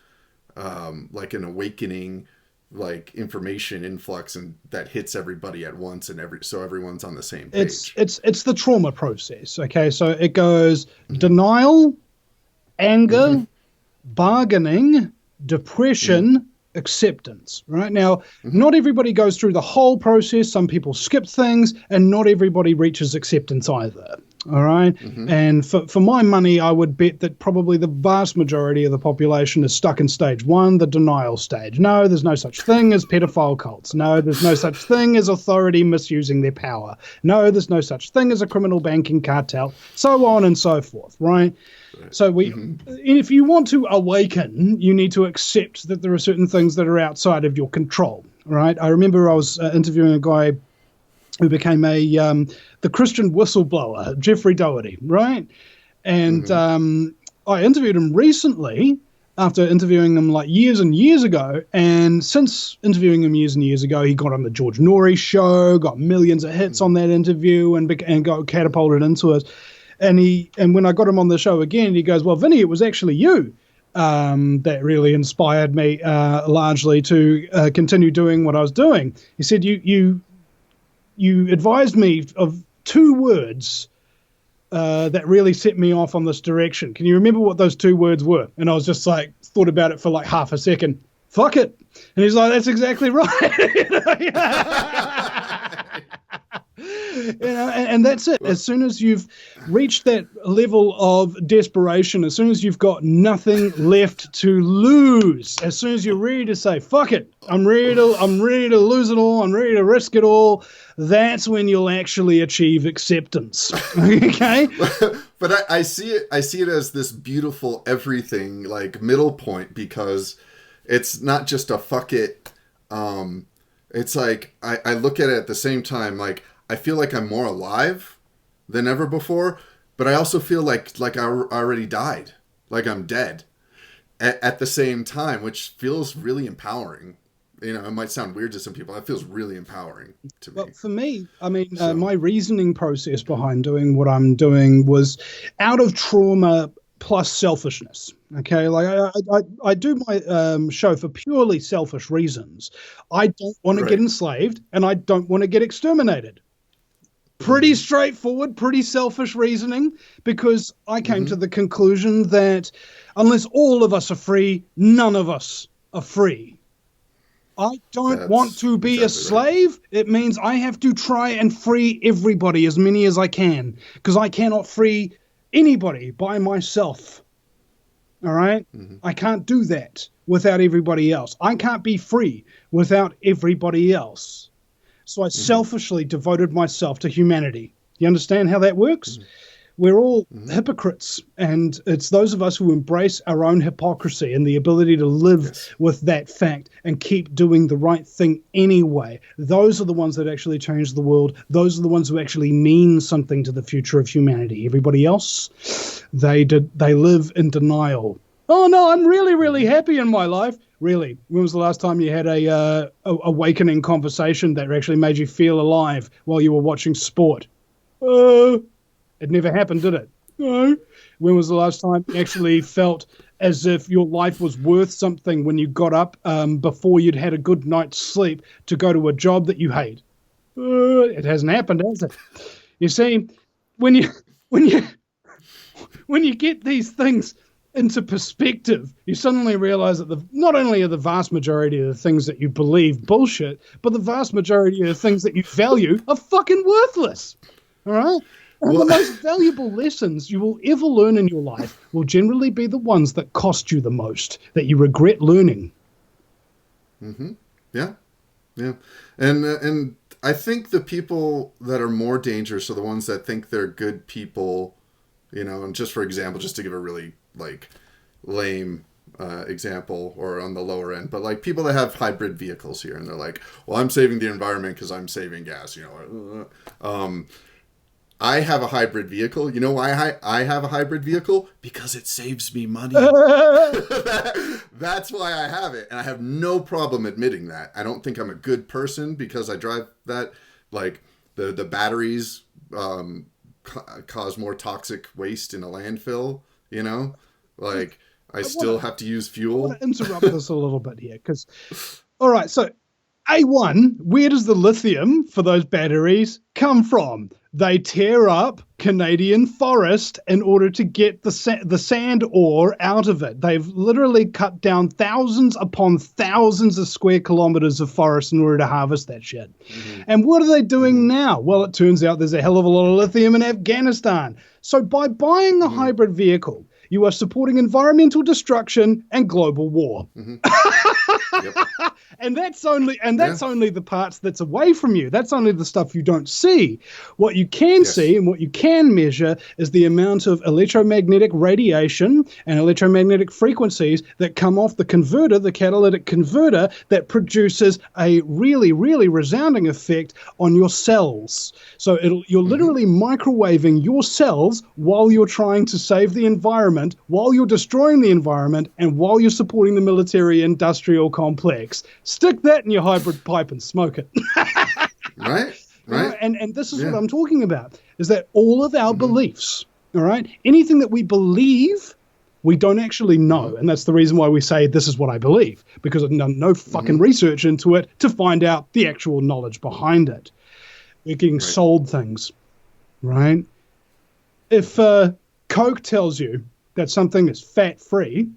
like an awakening, like information influx and that hits everybody at once and so everyone's on the same page? It's the trauma process. Okay. So it goes denial, anger, bargaining, depression, acceptance. Right now, not everybody goes through the whole process. Some people skip things, and not everybody reaches acceptance either. All right. And for my money, I would bet that probably the vast majority of the population is stuck in stage one, the denial stage. No, there's no such thing as pedophile cults. No, there's no such thing as authority misusing their power. No, there's no such thing as a criminal banking cartel, so on and so forth. Right. So if you want to awaken, you need to accept that there are certain things that are outside of your control. Right. I remember I was interviewing a guy who became the Christian whistleblower, Jeffrey Doherty, right? And I interviewed him recently after interviewing him like years and years ago. And since interviewing him years and years ago, he got on the George Norrie show, got millions of hits on that interview and got catapulted into it. And when I got him on the show again, he goes, well, Vinny, it was actually you that really inspired me largely to continue doing what I was doing. He said, you advised me of two words that really set me off on this direction. Can you remember what those two words were? And I was just like, thought about it for like half a second. Fuck it. And he's like, that's exactly right. And that's it. As soon as you've reached that level of desperation, as soon as you've got nothing left to lose, as soon as you're ready to say, fuck it, I'm ready to lose it all, I'm ready to risk it all, that's when you'll actually achieve acceptance. Okay? But I see it as this beautiful everything, like middle point, because it's not just a fuck it. It's like I look at it at the same time, like I feel like I'm more alive than ever before, but I also feel like I already died, like I'm dead at the same time, which feels really empowering. You know, it might sound weird to some people. It feels really empowering to me. Well, for me, I mean, my reasoning process behind doing what I'm doing was out of trauma plus selfishness. Okay, like I do my show for purely selfish reasons. I don't want to get enslaved, and I don't want to get exterminated. Pretty straightforward, pretty selfish reasoning, because I came to the conclusion that unless all of us are free, none of us are free. I don't want to be a slave. It means I have to try and free everybody, as many as I can, because I cannot free anybody by myself. All right? I can't do that without everybody else. I can't be free without everybody else. So I selfishly devoted myself to humanity. You understand how that works? We're all hypocrites, and it's those of us who embrace our own hypocrisy and the ability to live with that fact and keep doing the right thing anyway. Those are the ones that actually change the world. Those are the ones who actually mean something to the future of humanity. Everybody else, they live in denial. Oh no, I'm really, really happy in my life. Really? When was the last time you had a awakening conversation that actually made you feel alive while you were watching sport? It never happened, did it? No. When was the last time you actually felt as if your life was worth something when you got up before you'd had a good night's sleep to go to a job that you hate. It hasn't happened, has it? You see, when you get these things into perspective, you suddenly realize that not only are the vast majority of the things that you believe bullshit, but the vast majority of the things that you value are fucking worthless. All right? And the most valuable lessons you will ever learn in your life will generally be the ones that cost you the most, that you regret learning. Mm-hmm. Yeah. Yeah. And I think the people that are more dangerous are the ones that think they're good people, you know, and just for example, just to give a really, like, lame example or on the lower end, but like people that have hybrid vehicles here and they're like, well, I'm saving the environment because I'm saving gas, you know. I have a hybrid vehicle. You know why I have a hybrid vehicle? Because it saves me money. That's why I have it. And I have no problem admitting that. I don't think I'm a good person because I drive that. Like, the batteries cause more toxic waste in a landfill, you know? Like, I still have to use fuel. I want to interrupt this a little bit here. Because, all right, so A1, where does the lithium for those batteries come from? They tear up Canadian forest in order to get the sand ore out of it. They've literally cut down thousands upon thousands of square kilometers of forest in order to harvest that shit. Mm-hmm. And what are they doing now? Well, it turns out there's a hell of a lot of lithium in Afghanistan. So by buying a hybrid vehicle, you are supporting environmental destruction and global war. Mm-hmm. Yep. And that's only the parts that's away from you. That's only the stuff you don't see. What you can see and what you can measure is the amount of electromagnetic radiation and electromagnetic frequencies that come off the converter, the catalytic converter, that produces a really, really resounding effect on your cells. So you're literally microwaving your cells while you're trying to save the environment, while you're destroying the environment, and while you're supporting the military-industrial complex. Stick that in your hybrid pipe and smoke it. Right. And this is what I'm talking about, is that all of our beliefs, all right, anything that we believe, we don't actually know. And that's the reason why we say this is what I believe, because I've done no fucking research into it to find out the actual knowledge behind it. We're getting sold things, right? If Coke tells you that something is fat-free,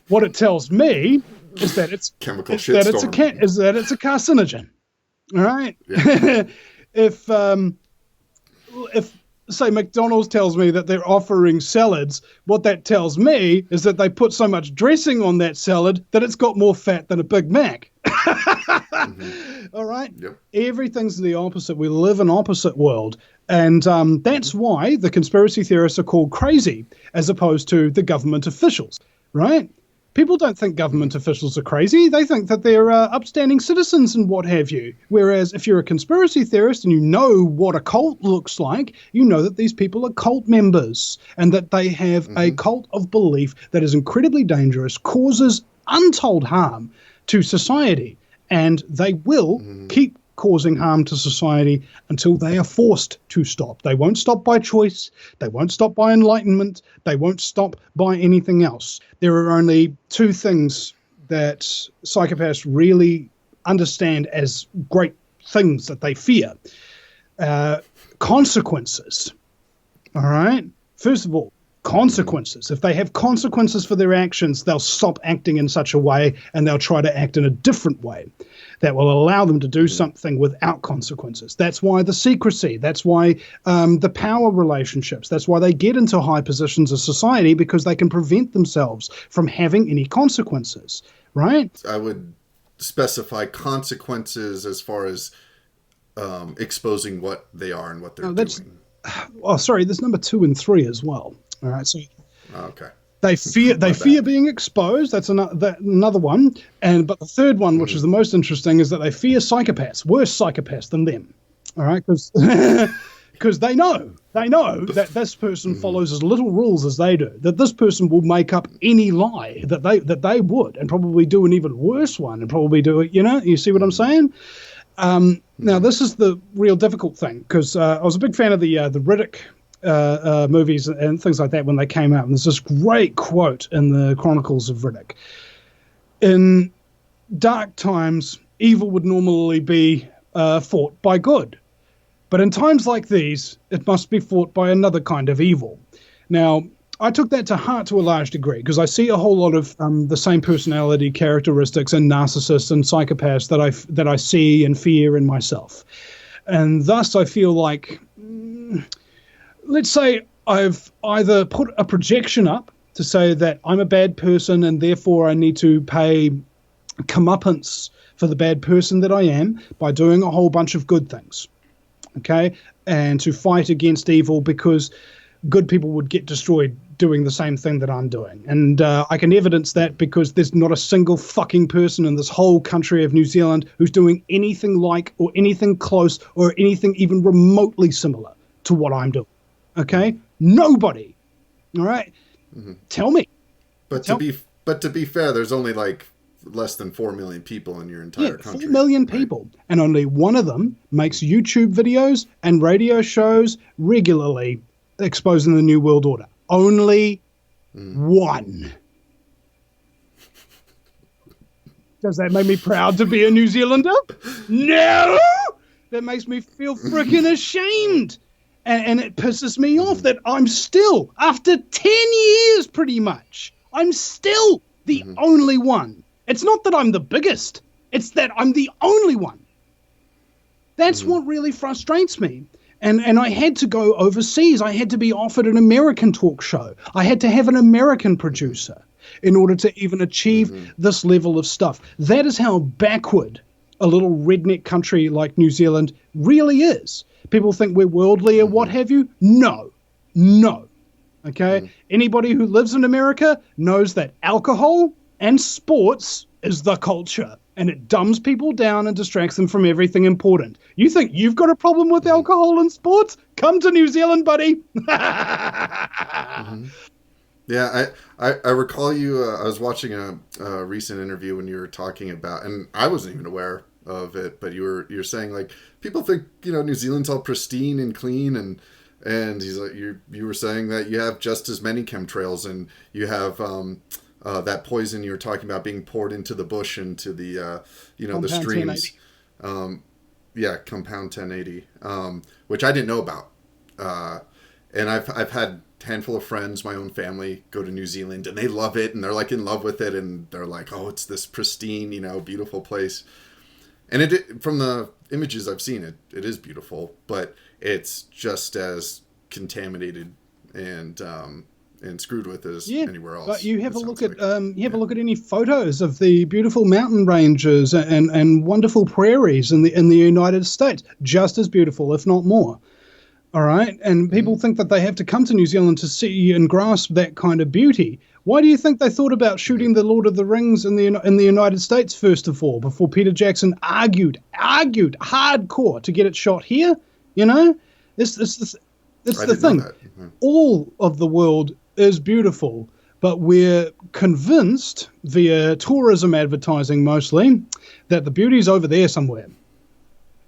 what it tells me is that it's chemical is that it's a carcinogen. All right. Yeah. If say McDonald's tells me that they're offering salads, what that tells me is that they put so much dressing on that salad that it's got more fat than a Big Mac. All right. Yep. Everything's the opposite. We live in an opposite world. And that's why the conspiracy theorists are called crazy as opposed to the government officials, right? People don't think government officials are crazy. They think that they're upstanding citizens and what have you. Whereas if you're a conspiracy theorist and you know what a cult looks like, you know that these people are cult members and that they have a cult of belief that is incredibly dangerous, causes untold harm to society, and they will keep causing harm to society until they are forced to stop. They won't stop by choice. They won't stop by enlightenment. They won't stop by anything else. There are only two things that psychopaths really understand as great things that they fear. Consequences. All right? First of all, consequences. If they have consequences for their actions, they'll stop acting in such a way and they'll try to act in a different way that will allow them to do something without consequences. That's why the secrecy. That's why the power relationships. That's why they get into high positions of society, because they can prevent themselves from having any consequences, right? I would specify consequences as far as exposing what they are and what they're doing. Oh, sorry, there's number 2 and 3 as well. All right, so okay. They fear being exposed. That's another one. But the third one, which is the most interesting, is that they fear psychopaths, worse psychopaths than them. All right, because they know that this person follows as little rules as they do. That this person will make up any lie that they would, and probably do an even worse one, and probably do it. You see what I'm saying? Now this is the real difficult thing, because I was a big fan of the Riddick movies and things like that when they came out. And there's this great quote in the Chronicles of Riddick. In dark times, evil would normally be fought by good. But in times like these, it must be fought by another kind of evil. Now, I took that to heart to a large degree because I see a whole lot of the same personality characteristics in narcissists and psychopaths that I see and fear in myself. And thus I feel like, let's say I've either put a projection up to say that I'm a bad person and therefore I need to pay comeuppance for the bad person that I am by doing a whole bunch of good things, okay? And to fight against evil because good people would get destroyed doing the same thing that I'm doing. And I can evidence that because there's not a single fucking person in this whole country of New Zealand who's doing anything like or anything close or anything even remotely similar to what I'm doing. Okay? Nobody. All right? Mm-hmm. Tell me. But to be fair, there's only like less than 4 million people in your entire country. 4 million people. Right? And only one of them makes YouTube videos and radio shows regularly exposing the New World Order. Only one. Does that make me proud to be a New Zealander? No! That makes me feel freaking ashamed. And it pisses me off that I'm still, after 10 years pretty much, I'm still the only one. It's not that I'm the biggest. It's that I'm the only one. That's what really frustrates me. And I had to go overseas. I had to be offered an American talk show. I had to have an American producer in order to even achieve this level of stuff. That is how backward a little redneck country like New Zealand really is. People think we're worldly or what have you. No. Okay? Anybody who lives in America knows that alcohol and sports is the culture. And it dumbs people down and distracts them from everything important. You think you've got a problem with alcohol and sports? Come to New Zealand, buddy. Yeah, I recall you, I was watching a recent interview when you were talking about, and I wasn't even aware of it, but you're saying like, people think, New Zealand's all pristine and clean, and he's like, you were saying that you have just as many chemtrails, and you have, that poison you were talking about being poured into the bush, into the, the streams. Compound 1080, which I didn't know about. And I've had a handful of friends, my own family, go to New Zealand, and they love it, and they're like in love with it, and they're like, oh, it's this pristine, beautiful place. And it from the images I've seen, it is beautiful, but it's just as contaminated and screwed with as anywhere else. But you have a look at a look at any photos of the beautiful mountain ranges and wonderful prairies in the United States, just as beautiful, if not more. All right, and people think that they have to come to New Zealand to see and grasp that kind of beauty. Why do you think they thought about shooting the Lord of the Rings in the United States first of all, before Peter Jackson argued hardcore to get it shot here? It's the thing. All of the world is beautiful, but we're convinced via tourism advertising mostly that the beauty's over there somewhere.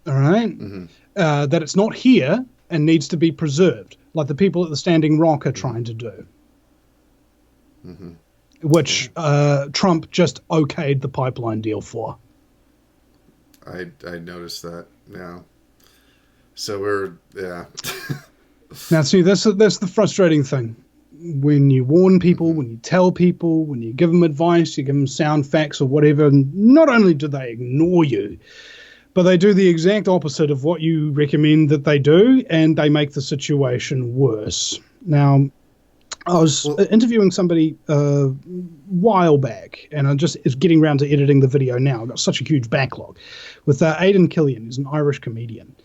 All right, that it's not here and needs to be preserved, like the people at the Standing Rock are trying to do. Which Trump just okayed the pipeline deal for. I noticed that now. So we're Now see, that's the frustrating thing. When you warn people, when you tell people, when you give them advice, you give them sound facts or whatever, not only do they ignore you, but they do the exact opposite of what you recommend that they do, and they make the situation worse. Now, I was interviewing somebody a while back, and I just is getting around to editing the video now. I've got such a huge backlog with Aidan Killian, who's an Irish comedian.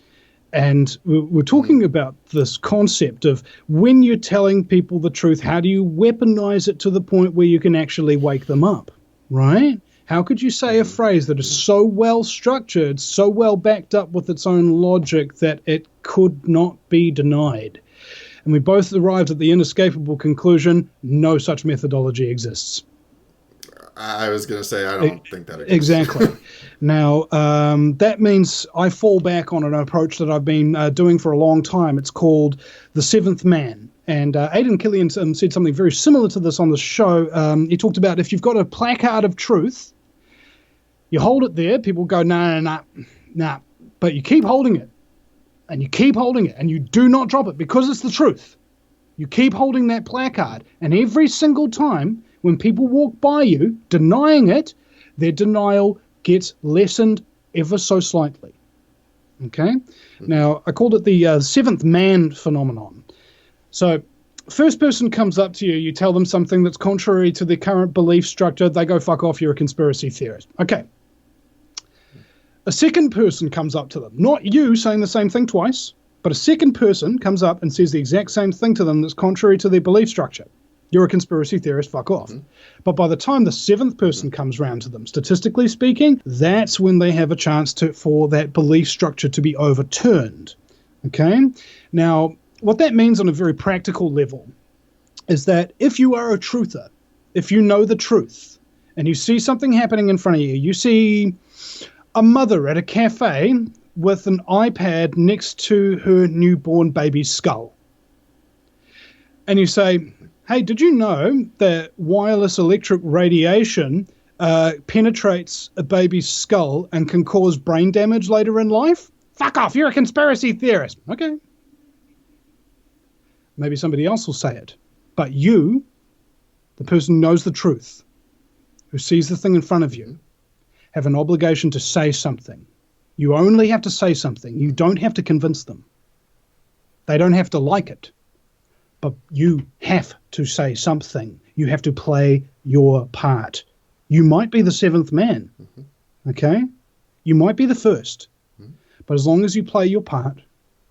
And we're talking about this concept of when you're telling people the truth, how do you weaponize it to the point where you can actually wake them up, right? How could you say a phrase that is so well structured, so well backed up with its own logic that it could not be denied? And we both arrived at the inescapable conclusion, no such methodology exists. I was going to say, I don't think that exists. Exactly. Now, that means I fall back on an approach that I've been doing for a long time. It's called the seventh man. And Aidan Killian said something very similar to this on the show. He talked about if you've got a placard of truth, you hold it there, people go, nah. But you keep holding it, and you keep holding it, and you do not drop it because it's the truth. You keep holding that placard, and every single time when people walk by you denying it, their denial gets lessened ever so slightly. Okay? Now, I called it the seventh man phenomenon. So, first person comes up to you, you tell them something that's contrary to their current belief structure, they go, fuck off, you're a conspiracy theorist. Okay. A second person comes up to them, not you saying the same thing twice, but a second person comes up and says the exact same thing to them that's contrary to their belief structure. You're a conspiracy theorist, fuck off. But by the time the seventh person comes round to them, statistically speaking, that's when they have a chance for that belief structure to be overturned. Okay? Now, what that means on a very practical level is that if you are a truther, if you know the truth, and you see something happening in front of you, you see a mother at a cafe with an iPad next to her newborn baby's skull. And you say, hey, did you know that wireless electric radiation penetrates a baby's skull and can cause brain damage later in life? Fuck off, you're a conspiracy theorist. Okay. Maybe somebody else will say it. But you, the person who knows the truth, who sees the thing in front of you, have an obligation to say something. You only have to say something. You don't have to convince them. They don't have to like it. But you have to say something. You have to play your part. You might be the seventh man, okay? You might be the first. But as long as you play your part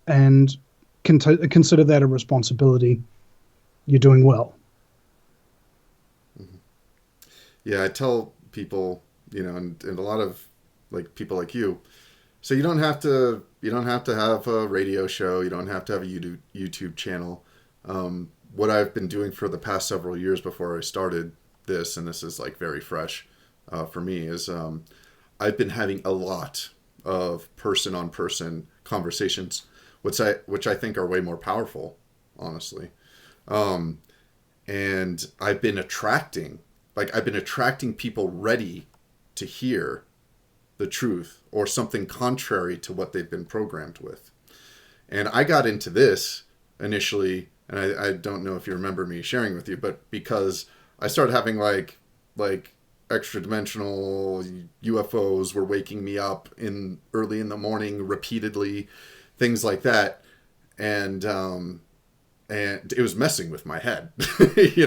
and consider that a responsibility, you're doing well. Yeah, I tell people, and a lot of people like you, so you don't have to have a radio show, you don't have to have a YouTube channel. What I've been doing for the past several years before I started this, and this is very fresh for me, is I've been having a lot of person-on-person conversations, which I think are way more powerful, honestly. And I've been attracting people ready to hear the truth or something contrary to what they've been programmed with. And I got into this initially, and I don't know if you remember me sharing with you, but because I started having like extra dimensional UFOs were waking me up early in the morning repeatedly, things like that. And it was messing with my head, but it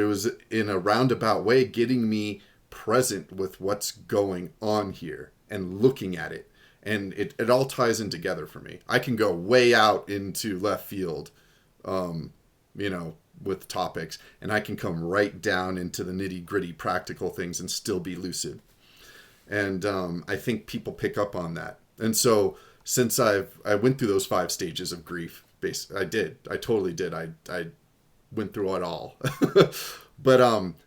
was in a roundabout way getting me present with what's going on here and looking at it. And it all ties in together for me. I can go way out into left field, with topics, and I can come right down into the nitty gritty practical things and still be lucid. And I think people pick up on that. And so since I went through those 5 stages of grief, I totally did. I went through it all. But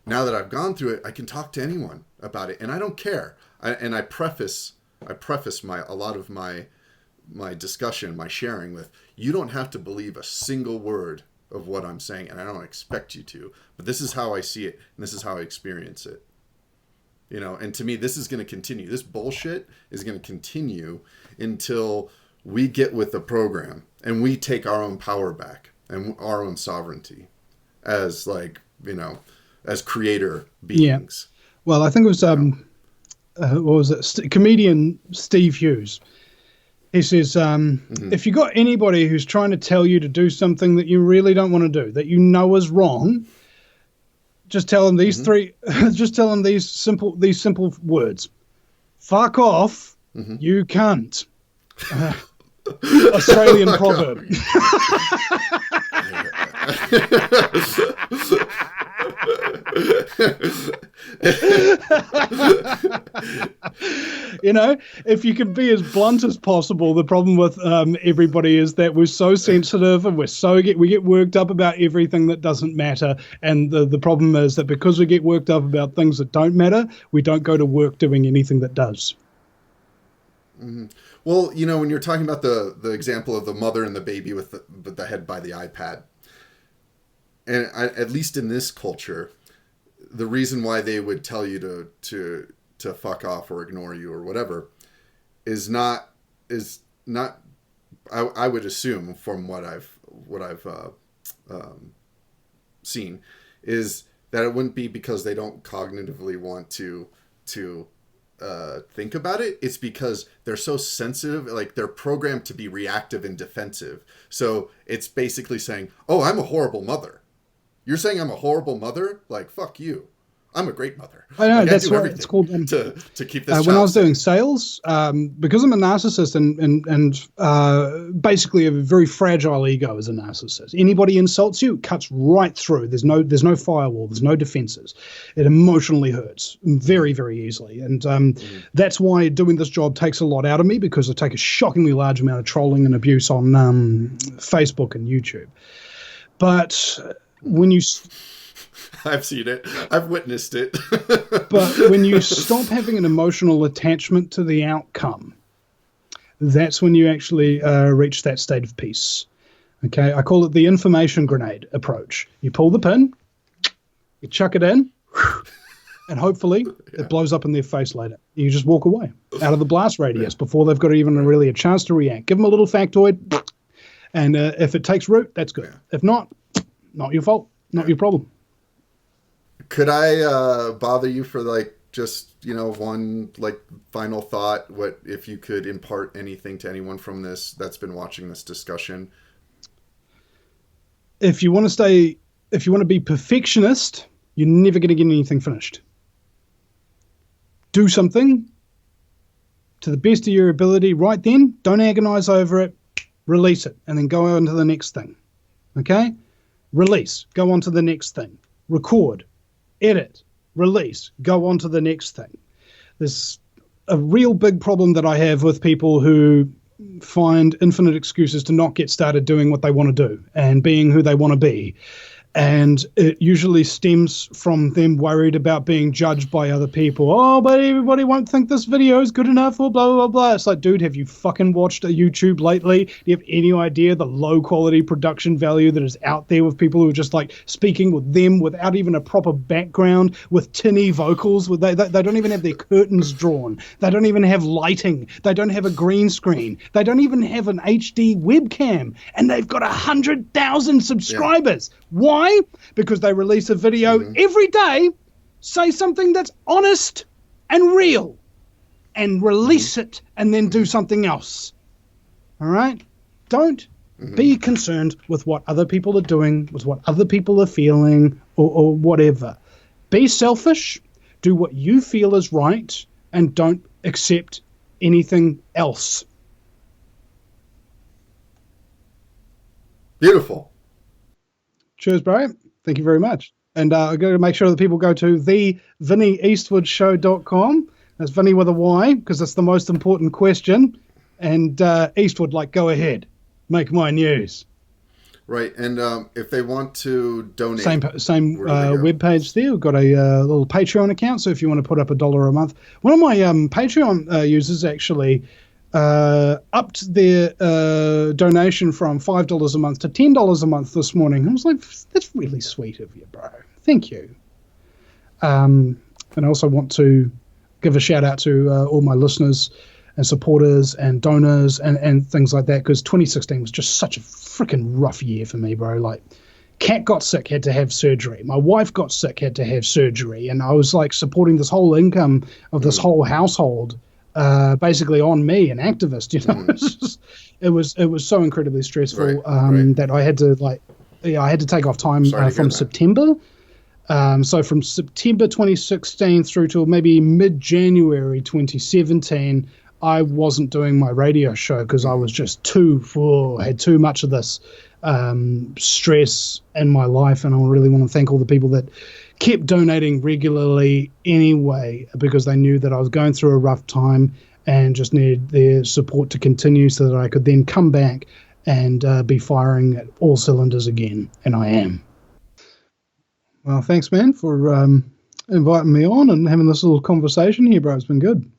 now that I've gone through it, I can talk to anyone about it, and I don't care. I preface a lot of my discussion, my sharing with, you don't have to believe a single word of what I'm saying, and I don't expect you to, but this is how I see it, and this is how I experience it. And to me, this is going to continue. This bullshit is going to continue until we get with the program and we take our own power back and our own sovereignty as as creator beings. Yeah. Well, I think it was, what was it? Comedian Steve Hughes. He says, if you got anybody who's trying to tell you to do something that you really don't want to do, that you know is wrong, just tell them these just tell them these simple words. Fuck off, you cunt. Australian proverb. If you can be as blunt as possible. The problem with everybody is that we're so sensitive and we get worked up about everything that doesn't matter. And the problem is that because we get worked up about things that don't matter, we don't go to work doing anything that does. Mm-hmm. Well, when you're talking about the example of the mother and the baby with the head by the iPad, and at least in this culture, the reason why they would tell you to fuck off or ignore you or whatever is not I would assume from what I've seen is that it wouldn't be because they don't cognitively want to think about it. It's because they're so sensitive, like they're programmed to be reactive and defensive. So it's basically saying, oh, I'm a horrible mother. You're saying I'm a horrible mother? Like, fuck you. I'm a great mother. I know, like, that's what it's called. To keep this when I was doing sales, because I'm a narcissist and basically a very fragile ego as a narcissist. Anybody insults you, it cuts right through. There's no firewall. There's no defenses. It emotionally hurts very, very easily. And that's why doing this job takes a lot out of me, because I take a shockingly large amount of trolling and abuse on Facebook and YouTube. But when you... I've seen it. I've witnessed it. But when you stop having an emotional attachment to the outcome, that's when you actually reach that state of peace. Okay, I call it the information grenade approach. You pull the pin, you chuck it in, and hopefully it blows up in their face later. You just walk away out of the blast radius before they've got even really a chance to react. Give them a little factoid, and if it takes root, that's good. If not your fault, not your problem. Could I bother you for just one final thought? What if you could impart anything to anyone from this that's been watching this discussion? If you want to be perfectionist, you're never going to get anything finished. Do something to the best of your ability right then. Don't agonize over it. Release it, and then go on to the next thing. Okay? Release. Go on to the next thing. Record. Edit, release, go on to the next thing. There's a real big problem that I have with people who find infinite excuses to not get started doing what they want to do and being who they want to be. And it usually stems from them worried about being judged by other people. Oh, but everybody won't think this video is good enough or blah, blah, blah. It's like, dude, have you fucking watched a YouTube lately? Do you have any idea the low quality production value that is out there with people who are just speaking with them without even a proper background, with tinny vocals? They don't even have their curtains drawn. They don't even have lighting. They don't have a green screen. They don't even have an HD webcam. And they've got 100,000 subscribers. Yeah. Why? Because they release a video every day, say something that's honest and real, and release it and then do something else. All right? Don't be concerned with what other people are doing, with what other people are feeling, or whatever. Be selfish, do what you feel is right, and don't accept anything else. Beautiful. Cheers, bro. Thank you very much. And I'm going to make sure that people go to thevinnieeastwoodshow.com. That's Vinny with a Y, because that's the most important question. And Eastwood, go ahead. Make my news. Right. And if they want to donate. Same webpage there. We've got a little Patreon account. So if you want to put up $1 a month. One of my Patreon users actually upped their donation from $5 a month to $10 a month this morning. I was like, that's really sweet of you, bro. Thank you. And I also want to give a shout out to all my listeners and supporters and donors and things like that, because 2016 was just such a freaking rough year for me, bro. Cat got sick, had to have surgery. My wife got sick, had to have surgery. And I was supporting this whole income of this whole household basically on me, an activist, It was so incredibly stressful that I had to I had to take off time from September. So from September 2016 through to maybe mid-January 2017, I wasn't doing my radio show because I was just had too much of this stress in my life. And I really want to thank all the people that kept donating regularly anyway, because they knew that I was going through a rough time and just needed their support to continue so that I could then come back and be firing at all cylinders again. And I am. Well, thanks, man, for inviting me on and having this little conversation here, bro. It's been good.